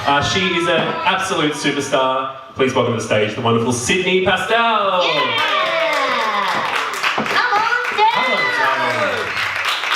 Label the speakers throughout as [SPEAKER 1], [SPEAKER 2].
[SPEAKER 1] She is an absolute superstar. Please welcome to the stage the wonderful Cindy Pastel.
[SPEAKER 2] Yeah! Come on down!
[SPEAKER 1] Hello, darling.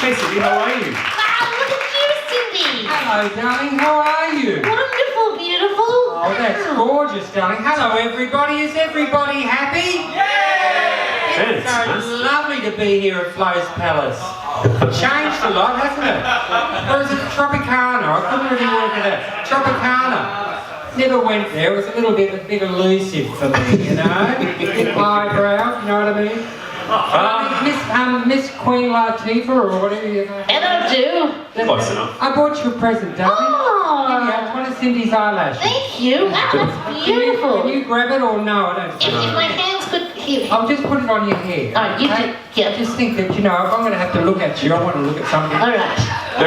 [SPEAKER 1] Hey, Cindy, how are you?
[SPEAKER 2] Wow, look at you, Cindy!
[SPEAKER 3] Hello, darling. How are you?
[SPEAKER 2] Wonderful, beautiful.
[SPEAKER 3] Oh, that's gorgeous, darling. Hello, everybody. Is everybody happy?
[SPEAKER 1] Yeah,
[SPEAKER 3] It's so lovely to be here at Flo's Palace. Changed a lot, hasn't it? Or is it Tropicana? I couldn't really work it out. Tropicana. Never went there. It was a little bit elusive for me, you know? Bit eyebrow, you know what I mean? Miss Queen Latifah or whatever you know.
[SPEAKER 2] And I do.
[SPEAKER 1] Close enough.
[SPEAKER 3] I bought you a present, darling.
[SPEAKER 2] Oh.
[SPEAKER 3] Yeah, it's one of Cindy's eyelashes.
[SPEAKER 2] Thank you. Wow, that's beautiful.
[SPEAKER 3] Can you grab it or no? I don't
[SPEAKER 2] If my hands could hear.
[SPEAKER 3] I'll just put it on your hair.
[SPEAKER 2] Alright, you
[SPEAKER 3] okay?
[SPEAKER 2] do. Yeah.
[SPEAKER 3] I just think that, you know, if I'm going to have to look at you, I want to look at something.
[SPEAKER 2] Alright.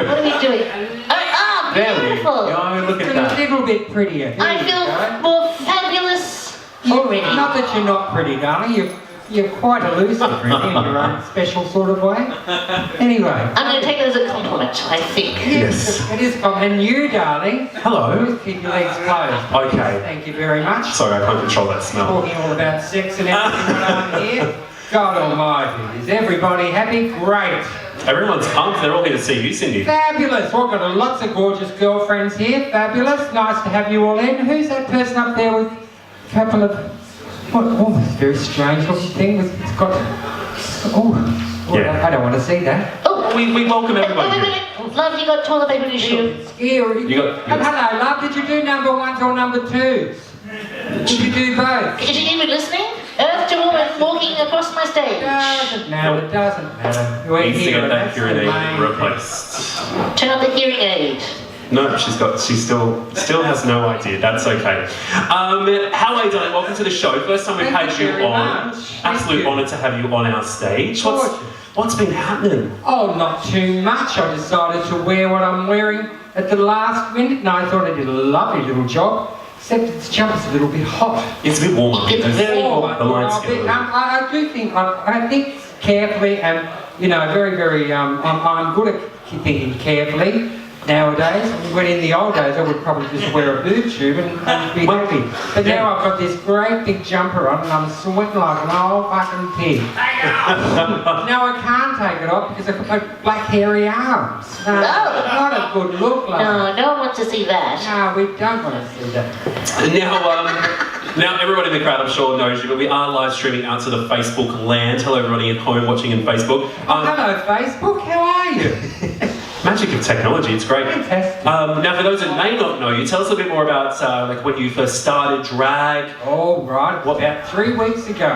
[SPEAKER 2] What are we doing? Oh,
[SPEAKER 1] There we
[SPEAKER 2] beautiful.
[SPEAKER 1] go. Look at
[SPEAKER 3] It's a
[SPEAKER 1] that.
[SPEAKER 3] little bit prettier. There
[SPEAKER 2] I
[SPEAKER 3] you
[SPEAKER 2] feel
[SPEAKER 3] go.
[SPEAKER 2] more fabulous already.
[SPEAKER 3] Not that you're not pretty, darling. You're quite elusive, really, in your own special sort of way. Anyway.
[SPEAKER 2] I'm going to take it as a compliment, I think.
[SPEAKER 1] Yes.
[SPEAKER 3] It is. And you, darling.
[SPEAKER 1] Hello.
[SPEAKER 3] Just keep your legs closed.
[SPEAKER 1] Okay.
[SPEAKER 3] Thank you very much.
[SPEAKER 1] Sorry, I can't control that smell.
[SPEAKER 3] Talking all about sex and everything around here. God almighty. Is everybody happy? Great.
[SPEAKER 1] Everyone's pumped. They're all here to see you, Cindy.
[SPEAKER 3] Fabulous. Well, I've got lots of gorgeous girlfriends here. Fabulous. Nice to have you all in. Who's that person up there with a couple of... What? Oh, it's a very strange looking thing. It's got... Oh,
[SPEAKER 1] Yeah.
[SPEAKER 3] I don't want to see that.
[SPEAKER 2] Oh,
[SPEAKER 1] We welcome everybody here.
[SPEAKER 2] wait. Love, you got toilet paper tissue.
[SPEAKER 3] Scary.
[SPEAKER 1] You got-
[SPEAKER 3] Hello, love. Did you do number ones or number twos? Did you do both?
[SPEAKER 2] Is you even listening? Earth to woman walking across my stage.
[SPEAKER 3] Doesn't matter. It doesn't matter. We're
[SPEAKER 1] Needs to
[SPEAKER 3] here,
[SPEAKER 1] get that
[SPEAKER 3] that's
[SPEAKER 1] hearing
[SPEAKER 3] the
[SPEAKER 1] aid
[SPEAKER 3] main
[SPEAKER 1] replaced.
[SPEAKER 2] Turn on the hearing aid.
[SPEAKER 1] No, she still has no idea. That's okay. How are you, darling? Welcome to the show. First time we've
[SPEAKER 3] Thank
[SPEAKER 1] had
[SPEAKER 3] you
[SPEAKER 1] you
[SPEAKER 3] very
[SPEAKER 1] on.
[SPEAKER 3] much. Thank
[SPEAKER 1] Absolute
[SPEAKER 3] you.
[SPEAKER 1] honour to have you on our stage. What's been happening?
[SPEAKER 3] Oh, not too much. I decided to wear what I'm wearing at the last minute, and I thought I did a lovely little job. Except its jump's a little bit hot.
[SPEAKER 1] It's a bit warmer.
[SPEAKER 2] It's very warm.
[SPEAKER 1] The lights get a little...
[SPEAKER 3] I do think I think carefully, and you know, very. I'm good at thinking carefully nowadays. When in the old days, I would probably just wear a boob tube and be happy. But now I've got this great big jumper on, and I'm sweating like an old fucking pig. Now I can't take it off because I've got black hairy arms. Not a good look, like.
[SPEAKER 2] No one wants to see that.
[SPEAKER 3] No, we don't want to see that.
[SPEAKER 1] Now everybody in the crowd, I'm sure, knows you, but we are live streaming out to the Facebook land. Hello, everybody at home watching in Facebook.
[SPEAKER 3] Hello, Facebook. How are you?
[SPEAKER 1] Magic of technology, it's great.
[SPEAKER 3] Fantastic.
[SPEAKER 1] Now, for those that may not know you, tell us a bit more about like when you first started drag.
[SPEAKER 3] All right. About 3 weeks ago.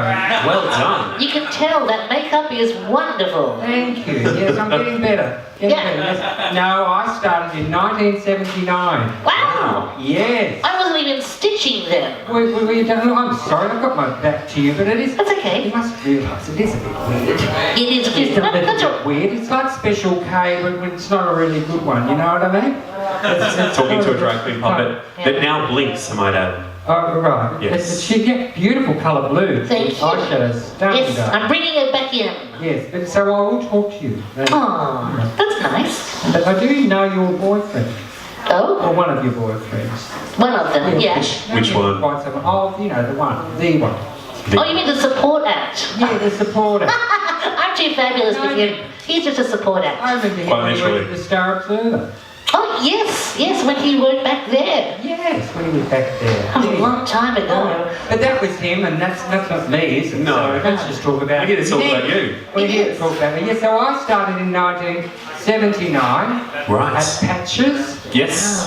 [SPEAKER 1] Well done.
[SPEAKER 2] You can tell that makeup is wonderful.
[SPEAKER 3] Thank you. Yes, I'm getting better. Yes. No, I started in 1979.
[SPEAKER 2] Wow.
[SPEAKER 3] Yes.
[SPEAKER 2] I wasn't even stitching then.
[SPEAKER 3] I'm sorry, I've got my back to you, but it is...
[SPEAKER 2] That's okay.
[SPEAKER 3] You must realise it is a bit weird.
[SPEAKER 2] It is
[SPEAKER 3] It's
[SPEAKER 2] good.
[SPEAKER 3] a little
[SPEAKER 2] That's
[SPEAKER 3] bit weird. It's like Special K, but it's not a really good one, you know what I mean?
[SPEAKER 1] Talking to a drag queen puppet
[SPEAKER 2] Yeah.
[SPEAKER 1] that now blinks, I might add.
[SPEAKER 3] Oh, right.
[SPEAKER 1] Yes.
[SPEAKER 3] Beautiful colour blue.
[SPEAKER 2] Thank you.
[SPEAKER 3] Eyeshadow, stunning.
[SPEAKER 2] Yes, I'm bringing it back in.
[SPEAKER 3] Yes, but so I will talk to you.
[SPEAKER 2] Oh, that's nice.
[SPEAKER 3] But I do know your boyfriend,
[SPEAKER 2] Oh,
[SPEAKER 3] or one of your boyfriends.
[SPEAKER 2] one of them, yeah.
[SPEAKER 1] Which one?
[SPEAKER 3] Quite some, oh, you know, the one.
[SPEAKER 2] Oh, you mean the support act?
[SPEAKER 3] Yeah, the supporter.
[SPEAKER 2] I'm too fabulous with him. He's just a support act.
[SPEAKER 3] I remember him
[SPEAKER 1] Quite
[SPEAKER 3] when he
[SPEAKER 1] literally.
[SPEAKER 3] worked at the Star Observer.
[SPEAKER 2] Oh, yes, when he worked back there.
[SPEAKER 3] Yes, when he was back there.
[SPEAKER 2] A long time ago.
[SPEAKER 3] But that was him, and that's not me, is it?
[SPEAKER 1] No.
[SPEAKER 3] So let's just talk about
[SPEAKER 1] We're here to talk about you.
[SPEAKER 3] We're here to talk about me. Yeah, so I started in 1979
[SPEAKER 1] Right.
[SPEAKER 3] at Patches.
[SPEAKER 1] Yes.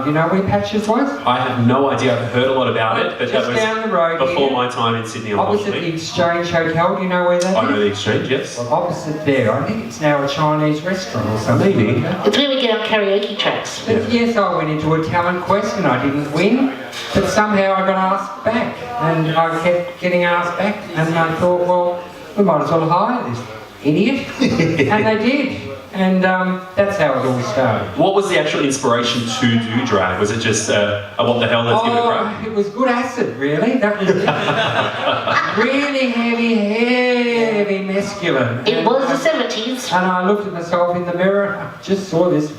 [SPEAKER 3] You know where Patches was?
[SPEAKER 1] I have no idea. I've heard a lot about it, but
[SPEAKER 3] Just
[SPEAKER 1] that was
[SPEAKER 3] down the road
[SPEAKER 1] before
[SPEAKER 3] here.
[SPEAKER 1] my time in Sydney,
[SPEAKER 3] Opposite the
[SPEAKER 1] unfortunately.
[SPEAKER 3] Exchange Hotel, do you know where that is?
[SPEAKER 1] I know the exchange, yes.
[SPEAKER 3] Well, opposite there. I think it's now a Chinese restaurant or something.
[SPEAKER 1] Maybe.
[SPEAKER 3] like that.
[SPEAKER 2] It's where we get on karaoke tracks.
[SPEAKER 3] But yes, I went into a talent quest and I didn't win, but somehow I got asked back, and I kept getting asked back, and I thought, well, we might as well hire this idiot, and they did, and that's how it all started.
[SPEAKER 1] What was the actual inspiration to do drag? Was it just, what the hell, let's give it a crack?
[SPEAKER 3] It was good acid, really. That was really heavy masculine.
[SPEAKER 2] It was the 70s.
[SPEAKER 3] And I looked at myself in the mirror and I just saw this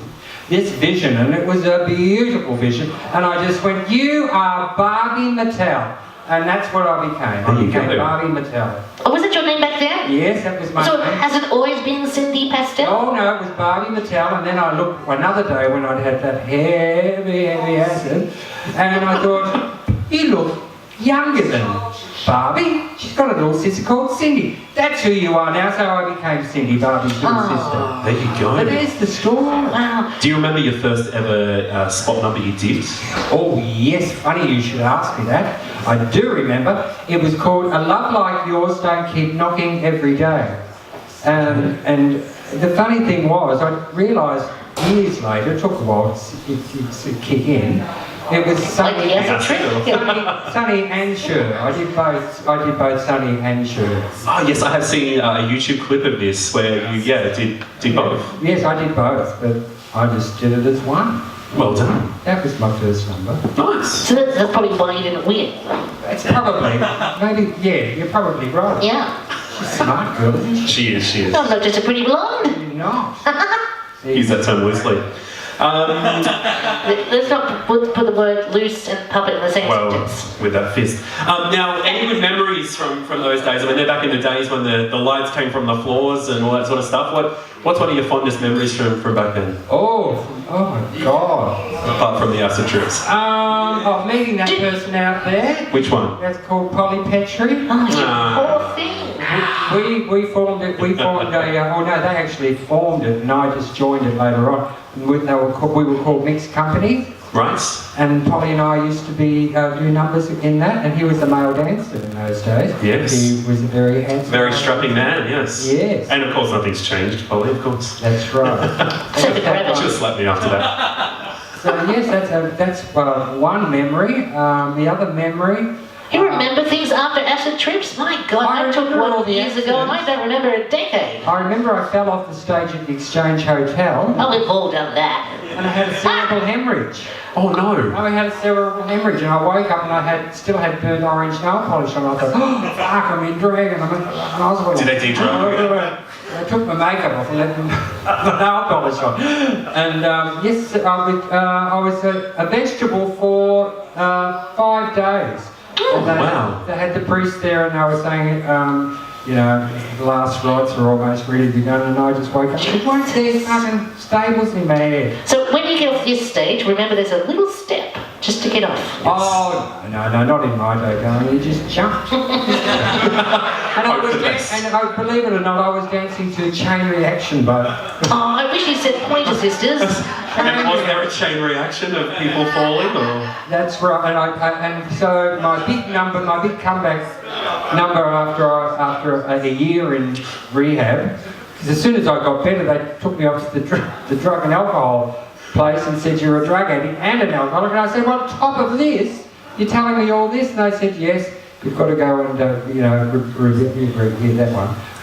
[SPEAKER 3] this vision, and it was a beautiful vision, and I just went, you are Barbie Mattel. And that's what I became. I became Barbie Mattel.
[SPEAKER 2] Oh, was it your name back then?
[SPEAKER 3] Yes, that was my
[SPEAKER 2] So
[SPEAKER 3] name.
[SPEAKER 2] has it always been Cindy Pastel?
[SPEAKER 3] Oh no, it was Barbie Mattel, and then I looked another day when I'd had that heavy acid, and I thought, you look younger than Barbie. She's got a little sister called Cindy. That's who you are now, so I became Cindy, Barbie's little sister.
[SPEAKER 1] There you go.
[SPEAKER 3] But there's the story.
[SPEAKER 2] Wow.
[SPEAKER 1] Do you remember your first ever spot number you did?
[SPEAKER 3] Oh yes, funny you should ask me that. I do remember. It was called A Love Like Yours Don't Keep Knocking Every Day. And the funny thing was, I realised years later, it took a while to kick in, it was
[SPEAKER 2] Like the acid trip?
[SPEAKER 3] Sunny and Cher. I did both Sunny and Cher.
[SPEAKER 1] Oh yes, I have seen a YouTube clip of this where you did both.
[SPEAKER 3] Yes, I did both, but I just did it as one.
[SPEAKER 1] Well done.
[SPEAKER 3] That was my first number.
[SPEAKER 1] Nice.
[SPEAKER 2] So that's probably why you didn't win.
[SPEAKER 3] It's probably, maybe, yeah, you're probably right.
[SPEAKER 2] Yeah.
[SPEAKER 3] She's a smart girl, isn't she?
[SPEAKER 1] She is. She is.
[SPEAKER 2] I'm not just a pretty blonde.
[SPEAKER 3] You're not.
[SPEAKER 1] Use that term loosely.
[SPEAKER 2] Let's not put the word loose and puppet in the same sentence.
[SPEAKER 1] With that fist. Now, any good memories from those days? I mean, they're back in the days when the lights came from the floors and all that sort of stuff. What's one of your fondest memories from back then?
[SPEAKER 3] Oh my God.
[SPEAKER 1] Apart from the acid trips.
[SPEAKER 3] Of meeting that person out there.
[SPEAKER 1] Which one?
[SPEAKER 3] That's called Polly Petrie.
[SPEAKER 2] Oh, you poor thing.
[SPEAKER 3] We formed it. We formed they actually formed it, and I just joined it later on. We were called Mixed Company.
[SPEAKER 1] Right.
[SPEAKER 3] And Polly and I used to be do numbers in that, and he was the male dancer in those days.
[SPEAKER 1] Yes.
[SPEAKER 3] He was a very handsome,
[SPEAKER 1] Very strapping man, yes.
[SPEAKER 3] Yes.
[SPEAKER 1] And of course, nothing's changed, Polly, of course.
[SPEAKER 3] That's right.
[SPEAKER 1] She'll slap me after that.
[SPEAKER 3] So yes, that's one memory. The other memory.
[SPEAKER 2] You remember things after acid trips? My God, I took
[SPEAKER 3] remember all
[SPEAKER 2] one
[SPEAKER 3] the
[SPEAKER 2] years ago and I don't remember a decade.
[SPEAKER 3] I remember I fell off the stage at the Exchange Hotel,
[SPEAKER 2] Oh, we've all done that.
[SPEAKER 3] and I had a cerebral hemorrhage.
[SPEAKER 1] Oh no.
[SPEAKER 3] I had a cerebral hemorrhage, and I woke up and I still had burnt orange nail polish on. I thought, oh fuck, I'm in drag, and I'm in hospital.
[SPEAKER 1] Did they de-drug?
[SPEAKER 3] I took my makeup off and let the nail polish on. And yes, I was a vegetable for 5 days. And
[SPEAKER 1] wow.
[SPEAKER 3] They had the priest there, and they were saying, the last rites are almost ready to be done, and I just woke up and said, what's these fucking stables in my head?
[SPEAKER 2] So when you get off this stage, remember there's a little step just to get off.
[SPEAKER 3] Oh, no, not in my day, darling. You just jump. And believe it or not, I was dancing to Chain Reaction, but...
[SPEAKER 2] Oh, I wish you said Pointer Sisters.
[SPEAKER 1] And was there a chain reaction of people falling, or...?
[SPEAKER 3] That's right, and so my big comeback number after a year in rehab, because as soon as I got better, they took me off to the drug and alcohol place and said, you're a drug addict and an alcoholic. And I said, well, on top of this, you're telling me all this? And they said, yes, you've got to go and,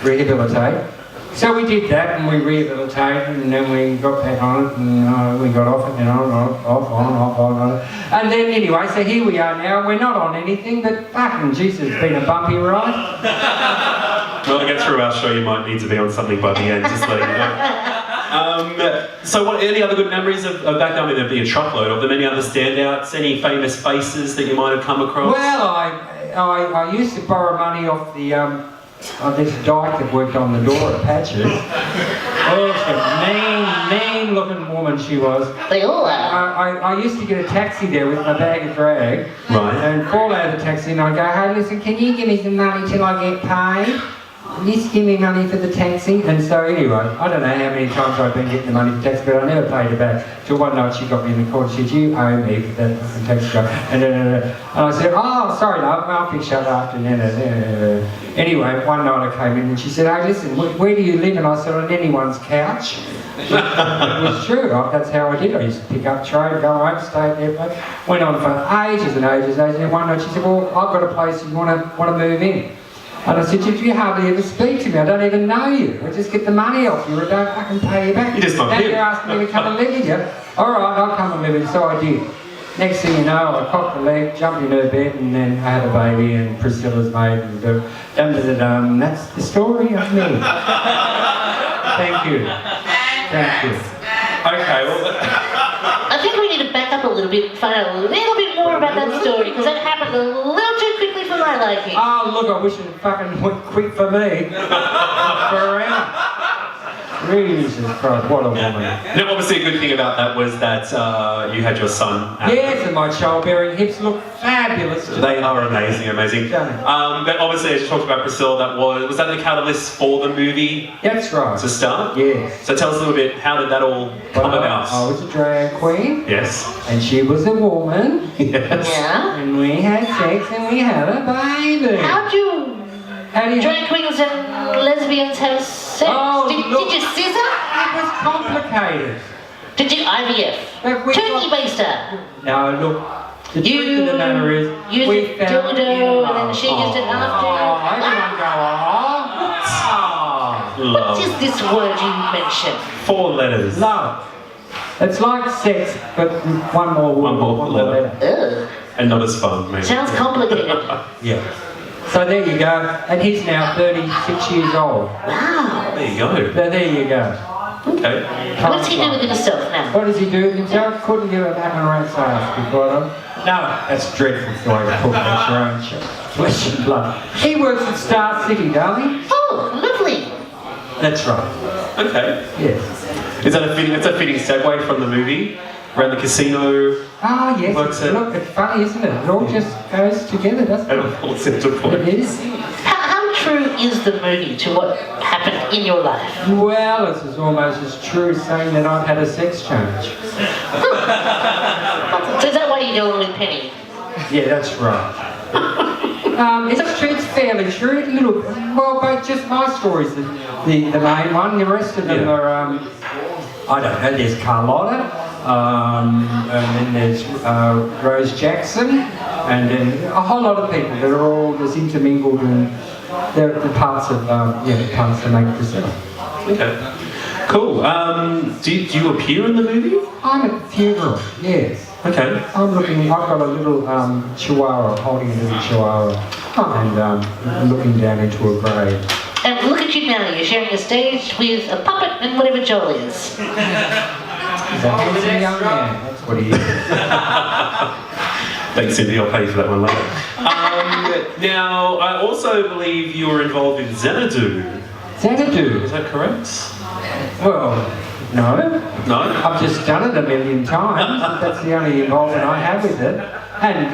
[SPEAKER 3] rehabilitate. So we did that, and we rehabilitated, and then we got back on it, and we got off it, and on. And then anyway, so here we are now. We're not on anything, but fucking Jesus, it's been a bumpy ride.
[SPEAKER 1] Well, to get through our show, you might need to be on something by the end, just letting you know. So any other good memories of back then? I mean, there'd be a truckload of them. Any other standouts? Any famous faces that you might have come across?
[SPEAKER 3] Well, I used to borrow money off the... this dyke that worked on the door at Patches. Oh, she's a mean looking woman she was.
[SPEAKER 2] They all are.
[SPEAKER 3] I used to get a taxi there with my bag of drag.
[SPEAKER 1] Right.
[SPEAKER 3] And call out of the taxi, and I'd go, hey, listen, can you give me some money till I get paid? Just give me money for the taxi. And so anyway, I don't know how many times I've been getting the money for the taxi, but I never paid her back. Till one night she got me in the corner. She said, you owe me for that fucking taxi driver. And I said, oh, sorry, love, I'll fix that after. Anyway, one night I came in and she said, hey, listen, where do you live? And I said, on anyone's couch. It was true. That's how I did. I used to pick up trade, go home, stay there. Went on for ages and ages. And one night she said, well, I've got a place you want to move in. And I said, if you hardly ever speak to me, I don't even know you. I just get the money off you, I don't fucking pay you back.
[SPEAKER 1] You just not
[SPEAKER 3] now
[SPEAKER 1] here.
[SPEAKER 3] you're asking me to come and live with you. All right, I'll come and live with you. So I did. Next thing you know, I cocked the leg, jumped in her bed, and then I had a baby, and Priscilla's made, and that's the story of me. Thank you. Thank you.
[SPEAKER 1] Okay, well,
[SPEAKER 2] I think we need to back up a little bit and find out a little bit more about that story, because that happened a little too quickly for my liking.
[SPEAKER 3] Oh, look, I wish it fucking went quick for me. Forever. Jesus Christ, what a woman.
[SPEAKER 1] now, obviously, a good thing about that was that you had your son.
[SPEAKER 3] Yes, and my childbearing hips look fabulous today.
[SPEAKER 1] They are amazing, amazing. But obviously, as you talked about Priscilla, that was that the catalyst for the movie
[SPEAKER 3] That's right.
[SPEAKER 1] to start?
[SPEAKER 3] Yes.
[SPEAKER 1] So tell us a little bit, how did that all come about?
[SPEAKER 3] I was a drag queen,
[SPEAKER 1] Yes.
[SPEAKER 3] and she was a woman,
[SPEAKER 1] Yes.
[SPEAKER 2] Yeah?
[SPEAKER 3] and we had sex, and we had a baby.
[SPEAKER 2] How do
[SPEAKER 3] How do you...
[SPEAKER 2] drag queens and lesbians have sex?
[SPEAKER 3] Oh,
[SPEAKER 2] did
[SPEAKER 3] look.
[SPEAKER 2] you scissor?
[SPEAKER 3] It was complicated.
[SPEAKER 2] Did you IVF?
[SPEAKER 3] But we
[SPEAKER 2] Turkey baster?
[SPEAKER 3] No, look, the truth of the matter is,
[SPEAKER 2] used
[SPEAKER 3] we
[SPEAKER 2] a
[SPEAKER 3] fell in
[SPEAKER 2] dildo
[SPEAKER 3] love.
[SPEAKER 2] and then she used it after.
[SPEAKER 3] Oh, everyone go, oh.
[SPEAKER 2] What is this word you mentioned?
[SPEAKER 1] 4 letters.
[SPEAKER 3] Love. It's like sex, but with one more word,
[SPEAKER 1] One more letter.
[SPEAKER 2] Ugh.
[SPEAKER 1] And not as fun, maybe.
[SPEAKER 2] Sounds complicated.
[SPEAKER 3] Yeah. So there you go, and he's now 36 years old.
[SPEAKER 2] Wow.
[SPEAKER 1] There you go.
[SPEAKER 3] So there you go.
[SPEAKER 1] Okay.
[SPEAKER 2] What does he do with himself now?
[SPEAKER 3] What does he do with himself? Couldn't give a damn rat's ass before them. No, that's dreadful the way to talk about your own shit. Flesh and blood. He works at Star City, darling.
[SPEAKER 2] Oh, lovely.
[SPEAKER 3] That's right.
[SPEAKER 1] Okay.
[SPEAKER 3] Yes.
[SPEAKER 1] Is that a fitting segue from the movie? Around the casino?
[SPEAKER 3] Ah, yes.
[SPEAKER 1] Works it.
[SPEAKER 3] Look, it's funny, isn't it? It all just goes together, doesn't
[SPEAKER 1] And
[SPEAKER 3] it?
[SPEAKER 1] all set to point.
[SPEAKER 3] It is.
[SPEAKER 2] How true is the movie to what happened in your life?
[SPEAKER 3] Well, this is almost as true as saying that I've had a sex change.
[SPEAKER 2] So is that why you go along with Penny?
[SPEAKER 3] Yeah, that's right. It's fairly true. A little, well, but just my story's the main one. The rest of them are, I don't know. There's Carlotta, and then there's Rose Jackson, and then a whole lot of people that are all just intermingled, and they're the parts of the parts that make Priscilla.
[SPEAKER 1] Okay. Cool. Do you appear in the movie?
[SPEAKER 3] I'm at the funeral. Yes.
[SPEAKER 1] Okay.
[SPEAKER 3] I'm looking. I've got a little chihuahua, holding a little chihuahua, and looking down into a grave.
[SPEAKER 2] And look at you now, you're sharing a stage with a puppet and whatever Joel is.
[SPEAKER 3] He's a handsome young man. That's what he is.
[SPEAKER 1] Thanks, Cindy. I'll pay for that one later. Now, I also believe you were involved in Xanadu.
[SPEAKER 3] Xanadu.
[SPEAKER 1] Is that correct?
[SPEAKER 3] Well, no.
[SPEAKER 1] No?
[SPEAKER 3] I've just done it a million times. That's the only involvement I have with it. And I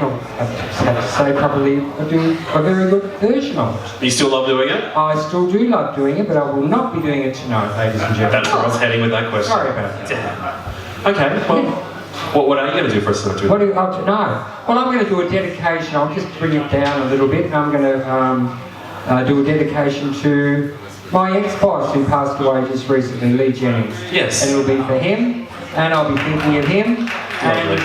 [SPEAKER 3] just have to say, probably I do a very good version of it.
[SPEAKER 1] You still love doing it?
[SPEAKER 3] I still do love doing it, but I will not be doing it tonight, ladies and gentlemen.
[SPEAKER 1] That's where I was heading with that question.
[SPEAKER 3] Sorry about that.
[SPEAKER 1] Damn. Okay, well, what are you going to do for us tonight?
[SPEAKER 3] What do you want to know? Well, I'm going to do a dedication. I'll just bring it down a little bit. I'm going to do a dedication to my ex-boss who passed away just recently, Lee Jennings.
[SPEAKER 1] Yes.
[SPEAKER 3] And it'll be for him, and I'll be thinking of him. And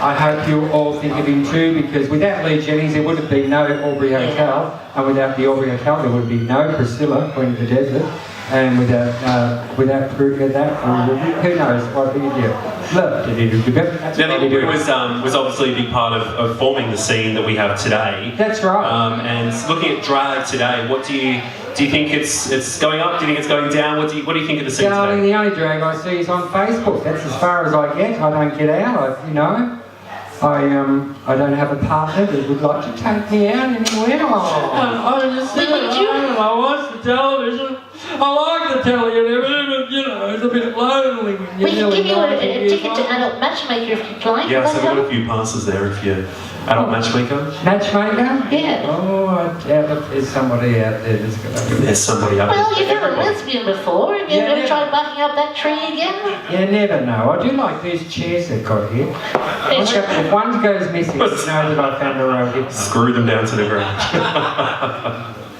[SPEAKER 3] I hope you all think of him too, because without Lee Jennings there would have been no Aubrey Hotel, and without the Aubrey Hotel there would be no Priscilla, Queen of the Desert, and without who knows what we do.
[SPEAKER 1] Now, the Aubrey was obviously a big part of forming the scene that we have today.
[SPEAKER 3] That's right.
[SPEAKER 1] And looking at drag today, what do you think it's going up? Do you think it's going down? What do you think of the scene
[SPEAKER 3] Darling,
[SPEAKER 1] today?
[SPEAKER 3] the only drag I see is on Facebook. That's as far as I get. I don't get out. I don't have a partner that would like to take me out anywhere. I just sit at home and I watch the television. I like the telly and everything, but it's a bit lonely when
[SPEAKER 2] We can give you a ticket to Adult Matchmaker if you'd like.
[SPEAKER 1] Yeah, so we've got a few passes there if you're adult matchmaker.
[SPEAKER 3] Matchmaker?
[SPEAKER 2] Yeah.
[SPEAKER 3] Oh, I doubt if there's somebody out there that's going to...
[SPEAKER 1] There's somebody up
[SPEAKER 2] Well,
[SPEAKER 1] there.
[SPEAKER 2] you've had a lesbian before. Have you ever tried barking up that tree again?
[SPEAKER 3] You never know. I do like these chairs they've got here. If one goes missing, you know that I found the right hip.
[SPEAKER 1] Screw them down to the ground.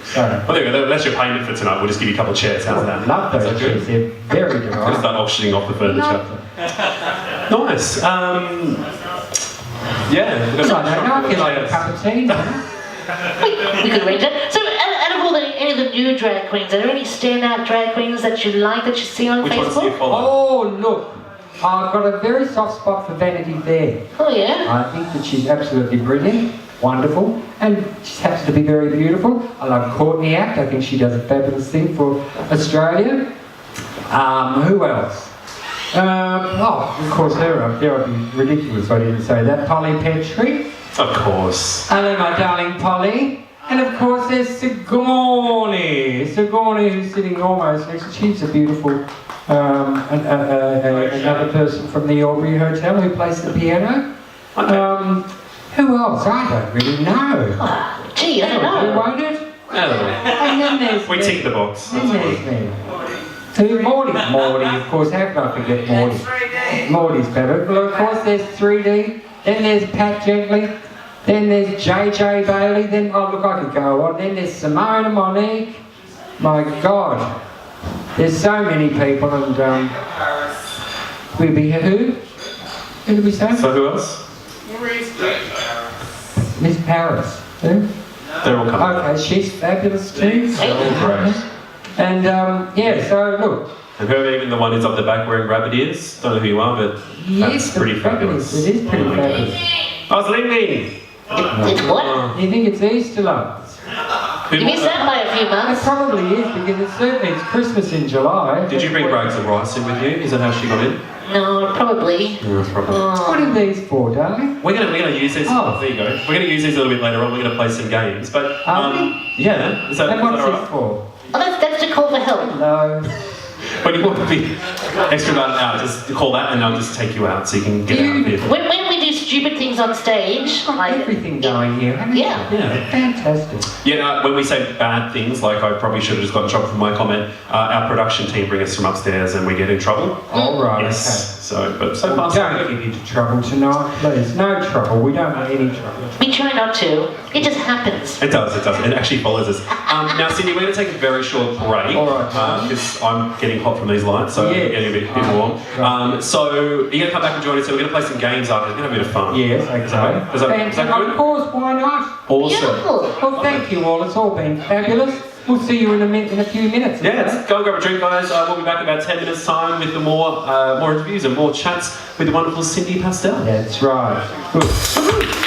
[SPEAKER 3] Sorry.
[SPEAKER 1] Well, there you go. That's your payment for tonight. We'll just give you a couple of chairs. How's that?
[SPEAKER 3] I love those chairs. They're very
[SPEAKER 1] We'll
[SPEAKER 3] delight.
[SPEAKER 1] start auctioning off the furniture. Nice. Yeah. We've got
[SPEAKER 3] I don't know. I feel like a cup of tea.
[SPEAKER 2] We could arrange that. So, out of all any of the new drag queens, are there any standout drag queens that you like that you see on
[SPEAKER 1] Which ones do you
[SPEAKER 2] Facebook?
[SPEAKER 1] follow?
[SPEAKER 3] Oh, look. I've got a very soft spot for Vanity Fair.
[SPEAKER 2] Oh, yeah?
[SPEAKER 3] I think that she's absolutely brilliant, wonderful, and she happens to be very beautiful. I love Courtney Act. I think she does a fabulous thing for Australia. Who else? Of course, there I'd be ridiculous if I didn't say that. Polly Petrie.
[SPEAKER 1] Of course.
[SPEAKER 3] Hello, my darling Polly. And of course, there's Sigourney. Sigourney, who's sitting almost next. She's a beautiful another person from the Aubrey Hotel who plays the piano.
[SPEAKER 1] Okay.
[SPEAKER 3] Who else? I don't really know.
[SPEAKER 2] Oh, gee, I don't
[SPEAKER 3] Who
[SPEAKER 2] know.
[SPEAKER 3] wrote it? And then there's
[SPEAKER 1] We tick the box.
[SPEAKER 3] Then there's me. So Morty, of course, how could I forget Morty? Morty's better. Well, of course, there's 3D. Then there's Pat Gently. Then there's JJ Bailey. Then, oh look, I could go on. Then there's Simone and Monique. My God. There's so many people, and we'll be who? Who did we say?
[SPEAKER 1] So who else?
[SPEAKER 3] Miss Paris. Who?
[SPEAKER 1] They're all coming.
[SPEAKER 3] Okay, she's fabulous too.
[SPEAKER 1] Great.
[SPEAKER 3] And yeah, so look.
[SPEAKER 1] And whoever even the one who's up the back wearing rabbit ears, don't know who you are, but
[SPEAKER 3] Yes,
[SPEAKER 1] that's pretty fabulous.
[SPEAKER 3] It is pretty fabulous.
[SPEAKER 1] I was leaving.
[SPEAKER 2] It's what?
[SPEAKER 3] You think it's Easter, love?
[SPEAKER 1] Who
[SPEAKER 2] You missed that by a few
[SPEAKER 3] It
[SPEAKER 2] months.
[SPEAKER 3] probably is, because it's Christmas in July.
[SPEAKER 1] Did you bring bags of rice in with you? Is that how she got in?
[SPEAKER 2] No, probably.
[SPEAKER 1] Yeah, that's probably.
[SPEAKER 3] What
[SPEAKER 2] Oh.
[SPEAKER 3] are these for, darling?
[SPEAKER 1] We're gonna use these.
[SPEAKER 3] Oh.
[SPEAKER 1] There you go. We're gonna use these a little bit later on. We're gonna play some games, but
[SPEAKER 3] Are
[SPEAKER 1] yeah. Is that
[SPEAKER 3] And what's
[SPEAKER 1] alright?
[SPEAKER 3] this for?
[SPEAKER 2] Oh, that's to call for help.
[SPEAKER 3] Hello.
[SPEAKER 1] When you want to be extra out, just call that, and I'll just take you out so you can get out of here.
[SPEAKER 2] When we do stupid things on stage,
[SPEAKER 3] Got
[SPEAKER 2] like
[SPEAKER 3] everything going here, haven't you?
[SPEAKER 2] Yeah.
[SPEAKER 1] Yeah.
[SPEAKER 3] Fantastic.
[SPEAKER 1] Yeah, no, when we say bad things, like I probably should have just got in trouble for my comment, our production team bring us from upstairs and we get in trouble.
[SPEAKER 3] All right.
[SPEAKER 1] Yes. So, but so
[SPEAKER 3] Okay.
[SPEAKER 1] far,
[SPEAKER 3] Well,
[SPEAKER 1] so
[SPEAKER 3] don't
[SPEAKER 1] good.
[SPEAKER 3] get into trouble tonight, please. No trouble. We don't want any trouble.
[SPEAKER 2] we try not to. It just happens.
[SPEAKER 1] It does. It actually follows us. Now, Cindy, we're going to take a very short break.
[SPEAKER 3] All right.
[SPEAKER 1] Because I'm getting hot from these lights, so
[SPEAKER 3] Yes.
[SPEAKER 1] I'm getting a bit warm. So, you're going to come back and join us, so we're going to play some games after. We're going to have a bit of fun.
[SPEAKER 3] Yes, okay.
[SPEAKER 1] Is that
[SPEAKER 3] Fantastic.
[SPEAKER 1] good?
[SPEAKER 3] Of course, why not?
[SPEAKER 1] Awesome.
[SPEAKER 2] Beautiful.
[SPEAKER 3] Well, thank you all. It's all been fabulous. We'll see you in a few minutes.
[SPEAKER 1] Yeah,
[SPEAKER 3] okay?
[SPEAKER 1] let's go and grab a drink, guys. We'll be back in about 10 minutes' time with the more interviews and more chats with the wonderful Cindy Pastel.
[SPEAKER 3] That's right. Good.